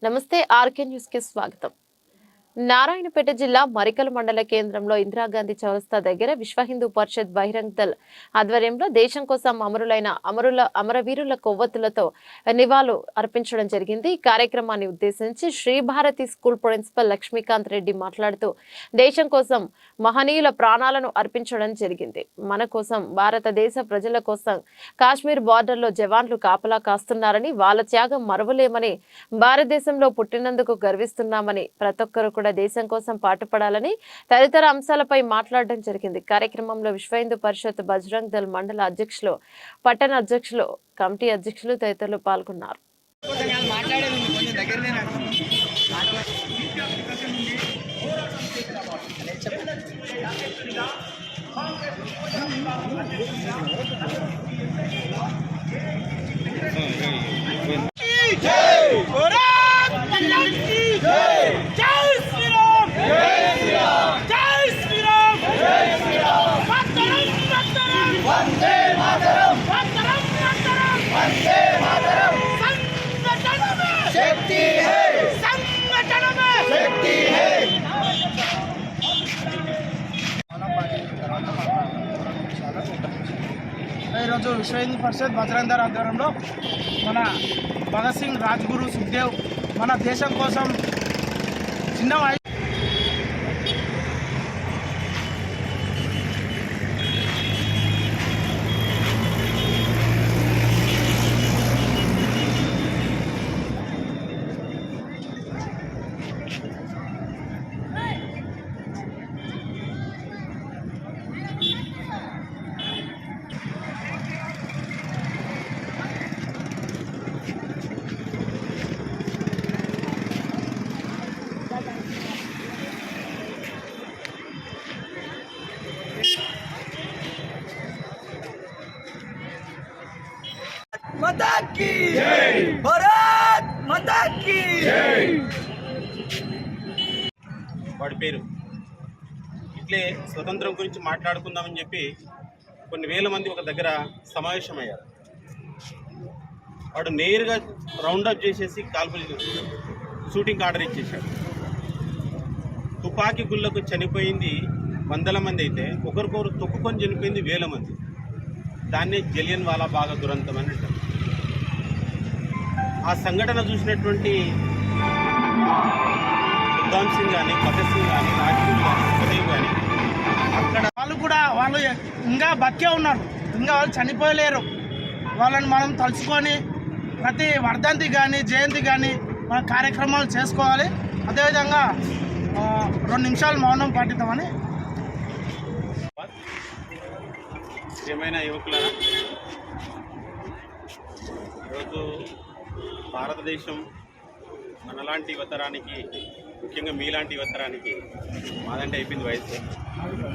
నమస్తే RK news కి స్వాగతం. నారాయణపేట జిల్లా మరికల్ మండల కేంద్రంలో ఇందిరాగాంధీ చౌరస్తా దగ్గర విశ్వ హిందూ పరిషత్ బహిరంగ దళ్ ఆధ్వర్యంలో దేశం కోసం అమరవీరుల కొవ్వొత్తులతో నివాళులు అర్పించడం జరిగింది. ఈ కార్యక్రమాన్ని ఉద్దేశించి శ్రీ భారతి స్కూల్ ప్రిన్సిపల్ లక్ష్మీకాంత్ రెడ్డి మాట్లాడుతూ దేశం కోసం మహనీయుల ప్రాణాలను అర్పించడం జరిగింది. మన కోసం, భారతదేశ ప్రజల కోసం కాశ్మీర్ బార్డర్ లో జవాన్లు కాపలా కాస్తున్నారని, వాళ్ళ త్యాగం మరవలేమని, భారతదేశంలో పుట్టినందుకు గర్విస్తున్నామని, ప్రతి ఒక్కరు కూడా దేశం కోసం పాటుపడాలని తదితర అంశాలపై మాట్లాడడం జరిగింది. కార్యక్రమంలో విశ్వ హిందూ పరిషత్ బజరంగ్ దళ్ మండల అధ్యక్షులు, పట్టణ అధ్యక్షులు, కమిటీ అధ్యక్షులు తదితరులు పాల్గొన్నారు. ఈరోజు విశ్వ హిందూ పరిషత్ బజరంగ్ దళ్ ఆధ్వర్యంలో మన భగత్ సింగ్, రాజ్గురు, సుఖ్దేవ్ మన దేశం కోసం చిన్న माता की जय, भारत माता की जय. వాడి పేరు ఇట్లే స్వతంత్రం గురించి మాట్లాడుకుందామని చెప్పి కొన్ని వేల మంది ఒక దగ్గర సమావేశమయ్యారు. వాడు నేరుగా రౌండప్ చేసేసి కాల్పులు షూటింగ్ ఆర్డర్ ఇచ్చేశాడు. తుపాకీ గుళ్ళకు చనిపోయింది వందల మంది అయితే ఒకరికొకరు తొక్కుకొని చనిపోయింది వేల మంది. దాన్నే జలియన్ వాలా బాగా దురంతం అని అంటారు. ఆ సంఘటన చూసినటువంటి ఉద్దమ్ సింగ్ కానీ, భగత్ సింగ్ కానీ, రాజ్గురు కానీ, సుఖదేవ్ కానీ అక్కడ వాళ్ళు ఇంకా బతికే ఉన్నారు, ఇంకా వాళ్ళు చనిపోయలేరు. వాళ్ళని మనం తలుచుకొని ప్రతి వర్ధంతి కానీ, జయంతి కానీ మన కార్యక్రమాలు చేసుకోవాలి. అదేవిధంగా 2 నిమిషాలు మౌనం పాటిద్దామని. ఏమైనా యువకులరా, ఈరోజు భారతదేశం మనలాంటి యువతరానికి, ముఖ్యంగా మీలాంటి యువతరానికి, మాదంటే అయిపోయింది వయసు,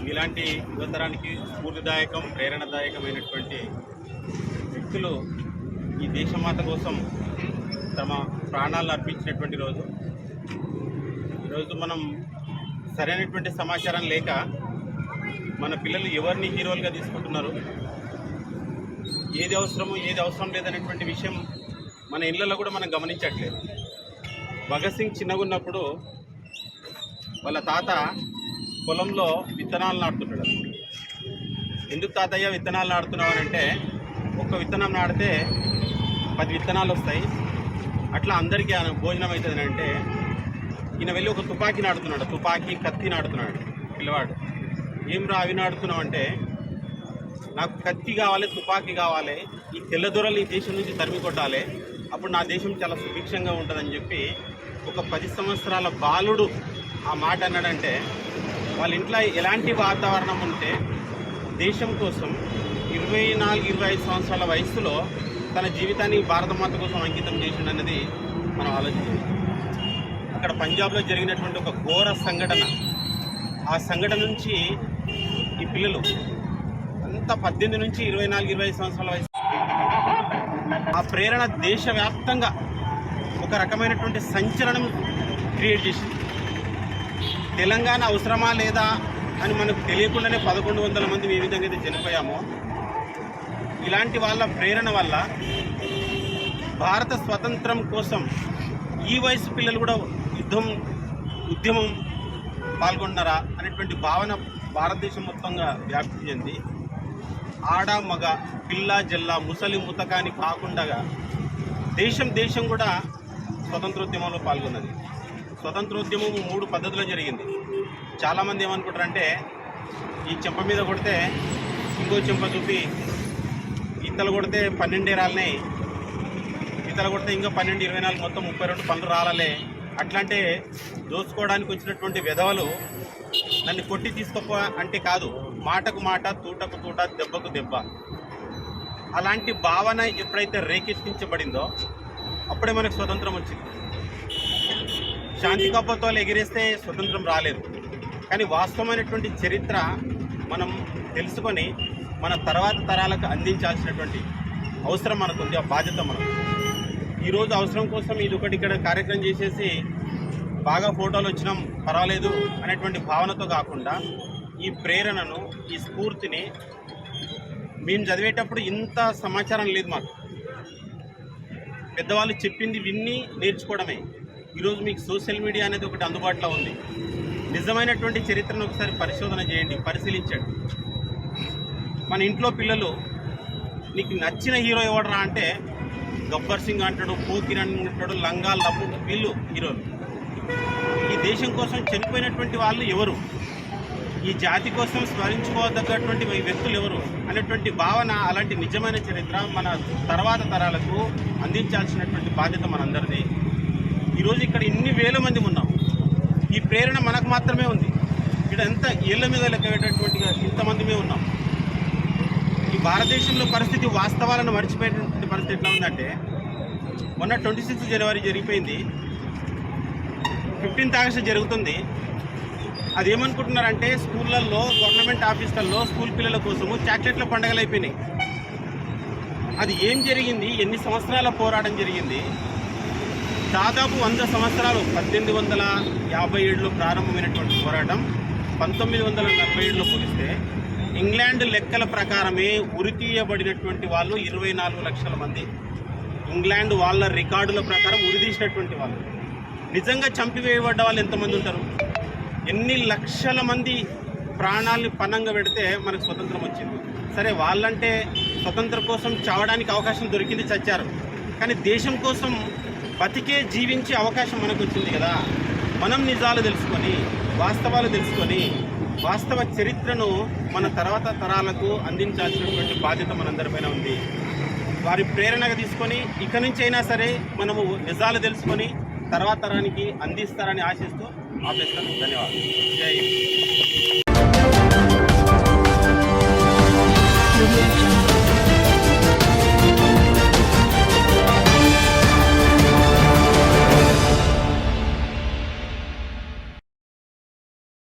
మీలాంటి యువతరానికి స్ఫూర్తిదాయకం, ప్రేరణదాయకమైనటువంటి వ్యక్తులు ఈ దేశమాత కోసం తమ ప్రాణాలను అర్పించినటువంటి రోజు. ఈరోజు మనం సరైనటువంటి సమాచారం లేక మన పిల్లలు ఎవరిని హీరోలుగా తీసుకుంటున్నారు, ఏది అవసరమో ఏది అవసరం లేదనేటువంటి విషయం మన ఇళ్లలో కూడా మనం గమనించట్లేదు. భగత్ సింగ్ చిన్నగా ఉన్నప్పుడు వాళ్ళ తాత పొలంలో విత్తనాలు నాటుతున్నాడు. ఎందుకు తాతయ్య విత్తనాలు నాటుతున్నావు అని అంటే, ఒక్క విత్తనం నాటితే 10 విత్తనాలు వస్తాయి, అట్లా అందరికీ భోజనం అవుతుంది అంటే ఈయన వెళ్ళి ఒక తుపాకీ నాటుతున్నాడు, తుపాకీ కత్తి నాటుతున్నాడు పిల్లవాడు. ఏం రా అవి నాడుతున్నావు అంటే, నాకు కత్తి కావాలి, తుపాకీ కావాలి, ఈ తెల్లదొరలు ఈ దేశం నుంచి తరిమి కొట్టాలి, అప్పుడు నా దేశం చాలా సుభిక్షంగా ఉంటుందని చెప్పి ఒక 10 సంవత్సరాల బాలుడు ఆ మాట అన్నాడంటే, వాళ్ళ ఇంట్లో ఎలాంటి వాతావరణం ఉంటే దేశం కోసం 24-25 సంవత్సరాల వయసులో తన జీవితాన్ని భారతమాత కోసం అంకితం చేసిండు అన్నది మనం ఆలోచించాలి. అక్కడ పంజాబ్లో జరిగినటువంటి ఒక ఘోర సంఘటన, ఆ సంఘటన నుంచి ఈ పిల్లలు అంతా 18 నుంచి 24-25 సంవత్సరాల వయసు, ఆ ప్రేరణ దేశవ్యాప్తంగా ఒక రకమైనటువంటి సంచలనం క్రియేట్ చేసింది. తెలంగాణ అవసరమా లేదా అని మనకు తెలియకుండానే 1100 మంది ఏ విధంగా అయితే చనిపోయామో, ఇలాంటి వాళ్ళ ప్రేరణ వల్ల భారత స్వతంత్రం కోసం ఈ వయసు పిల్లలు కూడా ఉద్యమం పాల్గొన్నారా అనేటువంటి భావన భారతదేశం మొత్తంగా వ్యాప్తి చెంది ఆడ మగ పిల్ల జల్ల ముసలి ముతకాని కాకుండా దేశం కూడా స్వతంత్రోద్యమంలో పాల్గొన్నది. స్వతంత్రోద్యమం 3 పద్ధతిలో జరిగింది. చాలామంది ఏమనుకుంటారంటే ఈ చెంప మీద కొడితే ఇంకో చెంప చూపి ఈతలు కొడితే 12 రాలినాయి, ఈతలు కొడితే ఇంకా 12, 24 మొత్తం 32 పనులు రాలలే. అట్లాంటే దోచుకోవడానికి వచ్చినటువంటి విధవలు నన్ను కొట్టి తీసుకోపో అంటే కాదు, మాటకు మాట తూటకు తూట దెబ్బకు దెబ్బ. అలాంటి భావన ఎప్పుడైతే రేకెత్తించబడిందో అప్పుడే మనకు స్వతంత్రం వచ్చింది. శాంతి కప్పతోలు ఎగిరేస్తే స్వతంత్రం రాలేదు. కానీ వాస్తవమైనటువంటి చరిత్ర మనం తెలుసుకొని మన తర్వాత తరాలకు అందించాల్సినటువంటి అవసరం మనకుంది, ఆ బాధ్యత మనకు. ఈరోజు అవసరం కోసం ఇది ఒకటి ఇక్కడ కార్యక్రమం చేసేసి బాగా ఫోటోలు వచ్చినాం పర్వాలేదు అనేటువంటి భావనతో కాకుండా ఈ ప్రేరణను, ఈ స్ఫూర్తిని మేము చదివేటప్పుడు ఇంత సమాచారం లేదు మాకు. పెద్దవాళ్ళు చెప్పింది విన్ని నేర్చుకోవడమే. ఈరోజు మీకు సోషల్ మీడియా అనేది ఒకటి అందుబాటులో ఉంది. నిజమైనటువంటి చరిత్రను ఒకసారి పరిశోధన చేయండి, పరిశీలించండి. మన ఇంట్లో పిల్లలు నీకు నచ్చిన హీరో ఎవడరా అంటే గబ్బర్ సింగ్ అంటాడు, పోకిర్ అంటాడు, లంగాల్ లబ్బు, వీళ్ళు హీరోలు. ఈ దేశం కోసం చనిపోయినటువంటి వాళ్ళు ఎవరు, ఈ జాతి కోసం స్మరించుకోదగ్గటువంటి వ్యక్తులు ఎవరు అనేటువంటి భావన, అలాంటి నిజమైన చరిత్ర మన తర్వాత తరాలకు అందించాల్సినటువంటి బాధ్యత మనందరిది. ఈరోజు ఇక్కడ ఇన్ని వేల మంది ఉన్నాం. ఈ ప్రేరణ మనకు మాత్రమే ఉంది. ఇక్కడ ఎంత ఏళ్ళ మీద లెక్కవేటటువంటిగా ఇంతమందిమే ఉన్నాం. ఈ భారతదేశంలో పరిస్థితి వాస్తవాలను మర్చిపోయేటువంటి పరిస్థితి ఎట్లా ఉందంటే, మొన్న 26 జనవరి జరిగిపోయింది, 15th ఆగస్టు జరుగుతుంది. అది ఏమనుకుంటున్నారంటే స్కూళ్ళల్లో, గవర్నమెంట్ ఆఫీసులలో స్కూల్ పిల్లల కోసము చాక్లెట్ల పండుగలు అయిపోయినాయి. అది ఏం జరిగింది, ఎన్ని సంవత్సరాల పోరాటం జరిగింది? దాదాపు 100 సంవత్సరాలు. 1857లో ప్రారంభమైనటువంటి పోరాటం 1947లో పోలిస్తే ఇంగ్లాండ్ లెక్కల ప్రకారమే ఉరితీయబడినటువంటి వాళ్ళు 24 లక్షల మంది. ఇంగ్లాండ్ వాళ్ళ రికార్డుల ప్రకారం ఉరితీసినటువంటి వాళ్ళు. నిజంగా చంపివేయబడ్డ వాళ్ళు ఎంతమంది ఉంటారు? ఎన్ని లక్షల మంది ప్రాణాలని పణంగా పెడితే మనకు స్వతంత్రం వచ్చింది. సరే, వాళ్ళంటే స్వతంత్రం కోసం చావడానికి అవకాశం దొరికింది, చచ్చారు. కానీ దేశం కోసం బతికే జీవించే అవకాశం మనకు వచ్చింది కదా. మనం నిజాలు తెలుసుకొని, వాస్తవాలు తెలుసుకొని, వాస్తవ చరిత్రను మన తర్వాత తరాలకు అందించాల్సినటువంటి బాధ్యత మనందరిపైన ఉంది. వారి ప్రేరణగా తీసుకొని ఇక నుంచి అయినా సరే మనము నిజాలు తెలుసుకొని తర్వాత తరానికి అందిస్తారని ఆశిస్తూ ఆపేస్తాను. ధన్యవాదాలు. జై హింద్.